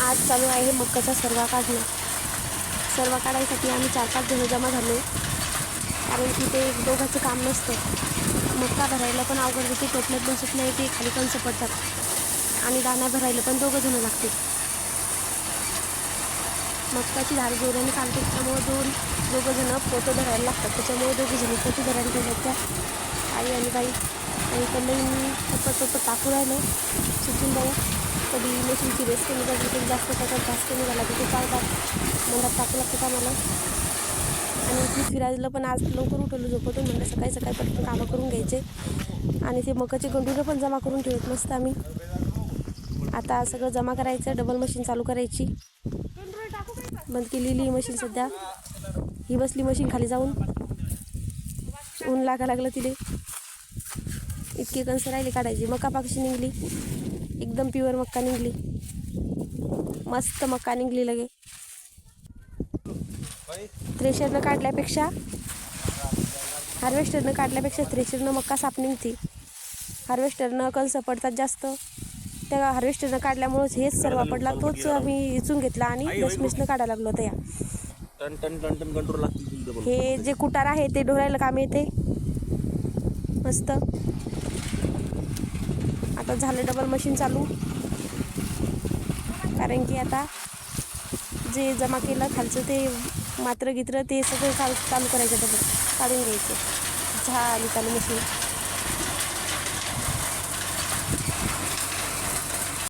आज चालू आहे मक्काचा सर्वा काढणं. सर्वा काढायसाठी आम्ही 4-5 जण जमा झालो, कारण की ते एक दोघांचं काम नसतं. मक्का भरायला पण अवघड होते, टोपल्यात बसत नाही, ते खाली कंच पडतात आणि दाणा भरायला पण 2 जण लागते. मक्काची धार जोराने काढते, त्याच्यामुळे दोघं जण पोतं धरायला लागतात. त्याच्यामुळे 2 जण पोती धरायला ठेवतात, त्या आई आणि बाई. आणि त्यांना पप्पट टाकू राहिलं. सुचून भाऊ कधी मशीनची रेस कमी झाली, कधी जास्त टाकत जास्त कमी झाला तिथे चालतात, मंदात टाकू लागतात आम्हाला. आणि पृथ्वीराजला पण आज लवकर उठवलं झोपवतो, म्हणलं सकाळी सकाळी पटकन कामं करून घ्यायचे. आणि ते मकाचे गंडूनं पण जमा करून ठेवत मस्त आम्ही. आता सगळं जमा करायचं, डबल मशीन चालू करायची. बंद केलेली ही मशीन सध्या. ही बसली मशीन खाली जाऊन, ऊन लागलं तिले. इतके कंस राहिले काढायची. मका पाकशी निघली, एकदम प्युअर मक्का निघली, मस्त मक्का निघली लगे. थ्रेशरनं काढल्यापेक्षा हार्वेस्टरनं काढल्यापेक्षा थ्रेशरनं मक्का साफ निघते. हार्वेस्टरनं कंस पडतात जास्त, त्या हार्वेस्टरनं काढल्यामुळेच हेच सर्व पडला, तोच आम्ही इचून घेतला आणि दशमीसनं काढायला लागलो होतं. हे जे कुटार आहे ते ढोरायला काम येते मस्त. आता झालं डबल मशीन चालू, कारण की आता जे जमा केलं खालचं ते मात्र गित्र ते सगळं चालू करायचं, डबल काढून घ्यायचं. झाली चालू मशीन.